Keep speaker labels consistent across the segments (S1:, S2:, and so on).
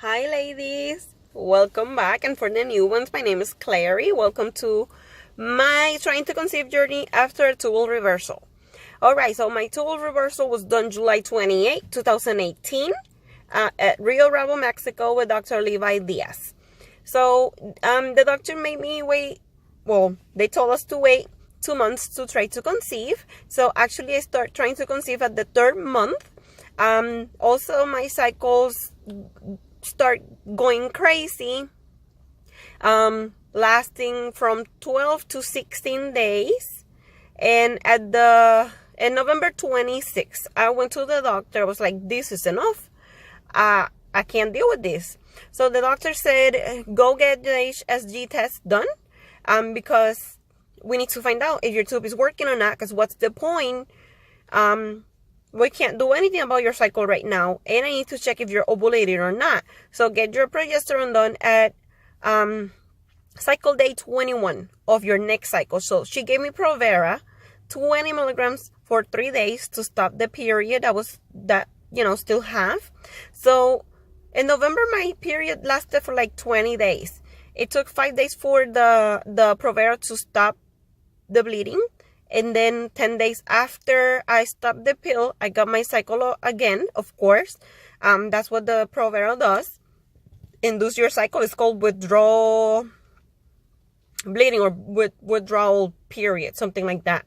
S1: Hi ladies, welcome back, and for the new ones, my name is Clary. Welcome to my trying to conceive journey after a tubal reversal. Alright, so my tubal reversal was done July 28, 2018 at Rio Bravo, Mexico with Dr. Levi Diaz. So the doctor made me wait, well, they told us to wait 2 months to try to conceive. So actually I start trying to conceive at the third month. Also my cycles start going crazy, lasting from 12 to 16 days. And in November 26th, I went to the doctor. I was like, this is enough. I can't deal with this. So the doctor said, go get the HSG test done, because we need to find out if your tube is working or not, because what's the point? We can't do anything about your cycle right now, and I need to check if you're ovulating or not. So get your progesterone done at cycle day 21 of your next cycle. So she gave me Provera, 20 milligrams for 3 days to stop the period that still have. So in November, my period lasted for like 20 days. It took 5 days for the Provera to stop the bleeding. And then 10 days after I stopped the pill, I got my cycle again, of course. That's what the Provera does. Induce your cycle. It's called withdrawal bleeding or withdrawal period, something like that.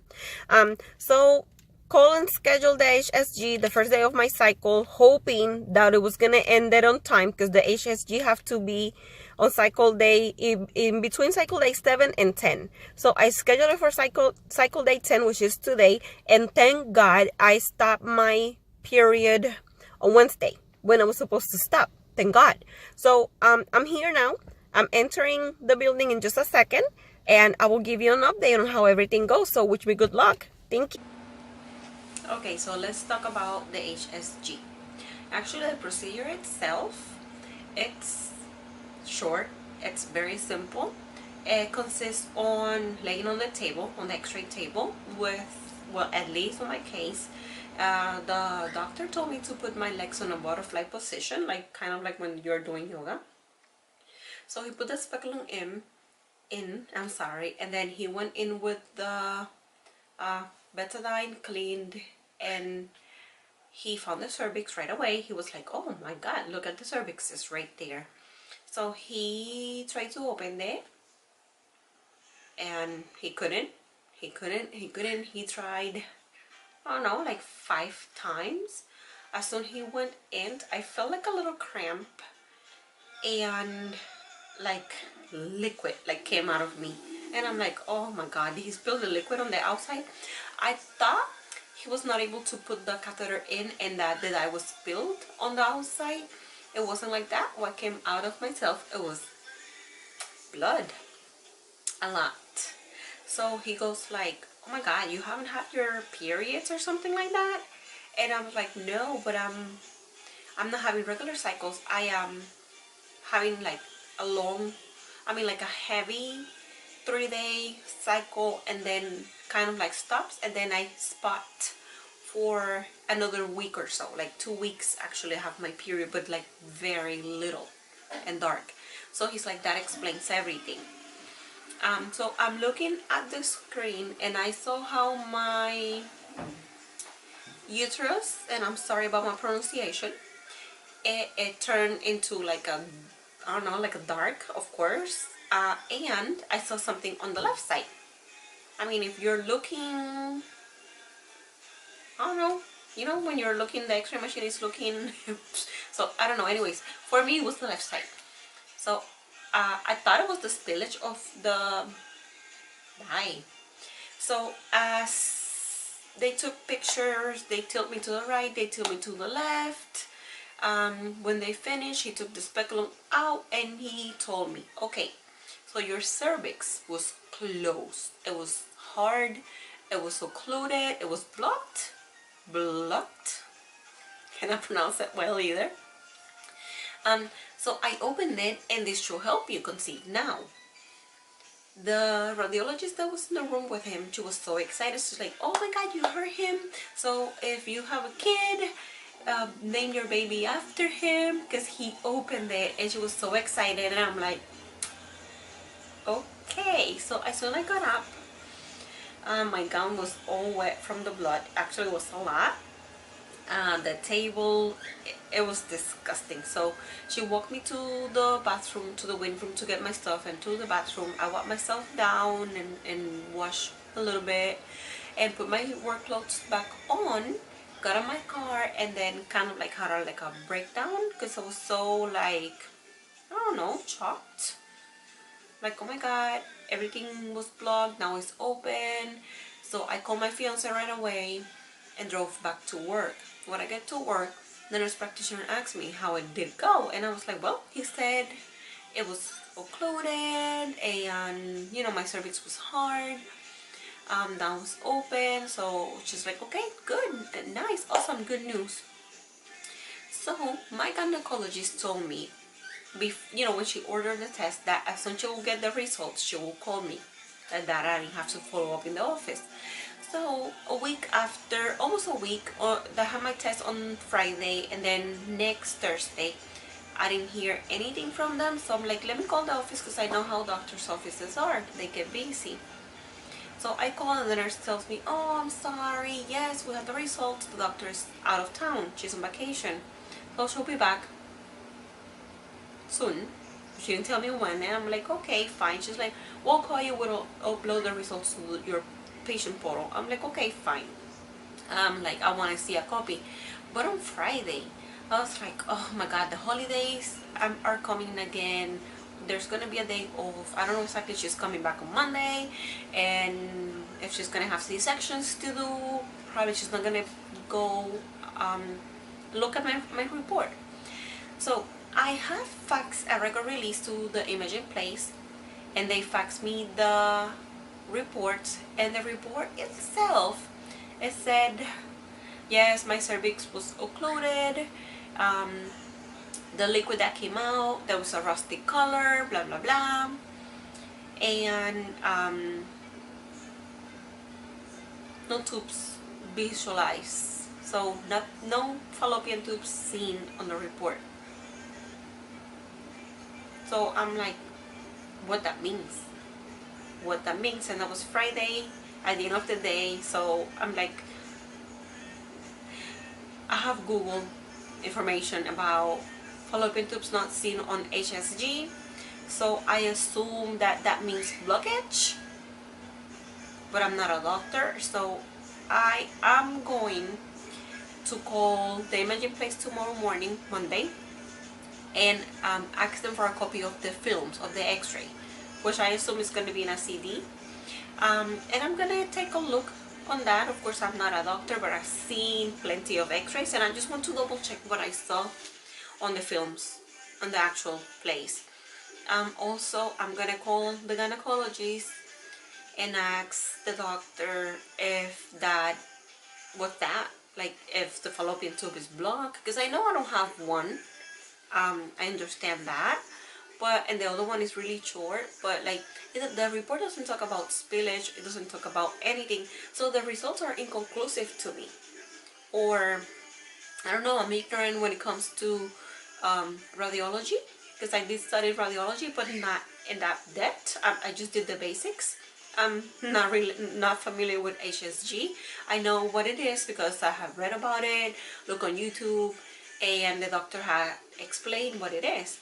S1: So call and schedule the HSG the first day of my cycle, hoping that it was going to end it on time, because the HSG have to be on cycle day, in between cycle day 7 and 10. So I scheduled it for cycle day 10, which is today, and thank God I stopped my period on Wednesday when I was supposed to stop. Thank God. So I'm here now. I'm entering the building in just a second, and I will give you an update on how everything goes. So wish me good luck. Thank you. Okay, so let's talk about the HSG. Actually, the procedure itself, it's short, it's very simple. It consists on laying on the table, on the x-ray table, with, well, at least in my case, the doctor told me to put my legs on a butterfly position, like kind of like when you're doing yoga. So he put the speculum in, and then he went in with the betadine, cleaned, and he found the cervix right away. He was like, oh my God, look at the cervix, it's right there. So he tried to open it, and he couldn't. He tried, I don't know, like 5 times. As soon as he went in, I felt like a little cramp, and like liquid like came out of me, and I'm like, oh my God, he spilled the liquid on the outside. I thought he was not able to put the catheter in, and that I was spilled on the outside. It wasn't like that. What came out of myself, it was blood, a lot. So he goes like, oh my God, you haven't had your periods or something like that? And I was like, no, but I'm not having regular cycles. I am having like a long, like a heavy 3-day cycle, and then kind of like stops, and then I spot for another week or so, like 2 weeks actually I have my period, but like very little and dark. So he's like, that explains everything. So I'm looking at the screen, and I saw how my uterus, and I'm sorry about my pronunciation, it turned into like a, I don't know, like a dark, of course. And I saw something on the left side. If you're looking, I don't know, when you're looking, the x-ray machine is looking, so I don't know, anyways, for me it was the left side. So I thought it was the spillage of the dye. So as they took pictures, they tilt me to the right, they tilt me to the left. When they finished, he took the speculum out, and he told me, okay, so your cervix was closed. It was hard, it was occluded, it was blocked. Cannot pronounce that well either. So I opened it, and this should help you conceive now. The radiologist that was in the room with him, she was so excited. She's like, oh my God, you heard him. So if you have a kid, name your baby after him, because he opened it and she was so excited, and I'm like, okay. So as soon as I got up, my gown was all wet from the blood. Actually, it was a lot. The table, it was disgusting. So she walked me to the bathroom, to the wind room, to get my stuff, and to the bathroom. I wiped myself down and washed a little bit and put my work clothes back on, got in my car, and then kind of like had a breakdown, because I was so like, I don't know, shocked. Like, oh my god, everything was blocked, now it's open. So I called my fiance right away and drove back to work. When I get to work, the nurse practitioner asked me how it did go, and I was like, well, he said it was occluded, and you know, my cervix was hard, that was open. So she's like, okay, good, nice, awesome, good news. So my gynecologist told me, you know, when she ordered the test, that as soon as she will get the results, she will call me, and that I didn't have to follow up in the office. So a week after, almost a week, I had my test on Friday, and then next Thursday I didn't hear anything from them. So I'm like, let me call the office, because I know how doctors' offices are, they get busy. So I call, and the nurse tells me, oh, I'm sorry, yes, we have the results, the doctor is out of town, she's on vacation, so she'll be back soon. She didn't tell me when, and I'm like, okay, fine. She's like, we'll call you, we'll upload the results to your patient portal. I'm like, okay, fine. Like, I want to see a copy. But on Friday, I was like, oh my god, the holidays are coming again. There's gonna be a day off. I don't know exactly if she's coming back on Monday, and if she's gonna have C-sections to do. Probably she's not gonna go look at my report. So I have faxed a record release to the imaging place, and they faxed me the report, and the report itself, it said, yes, my cervix was occluded, the liquid that came out, there was a rusty color, blah blah blah, and no tubes visualized. So no fallopian tubes seen on the report. So I'm like, what that means? What that means? And that was Friday at the end of the day. So I'm like, I have Google information about fallopian tubes not seen on HSG. So I assume that that means blockage, but I'm not a doctor. So I am going to call the imaging place tomorrow morning, Monday, and ask them for a copy of the films of the x-ray, which I assume is going to be in a CD. And I'm going to take a look on that. Of course, I'm not a doctor, but I've seen plenty of x-rays, and I just want to double check what I saw on the films, on the actual place. Also, I'm going to call the gynecologist and ask the doctor if that, what that, like if the fallopian tube is blocked, because I know I don't have one. I understand that, but, and the other one is really short, but like the report doesn't talk about spillage, it doesn't talk about anything, so the results are inconclusive to me. Or I don't know, I'm ignorant when it comes to radiology, because I did study radiology, but not in that depth. I just did the basics. I'm not familiar with HSG. I know what it is because I have read about it, look on YouTube, and the doctor had explained what it is.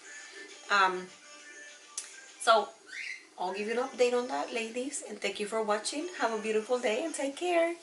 S1: So I'll give you an update on that, ladies, and thank you for watching. Have a beautiful day and take care.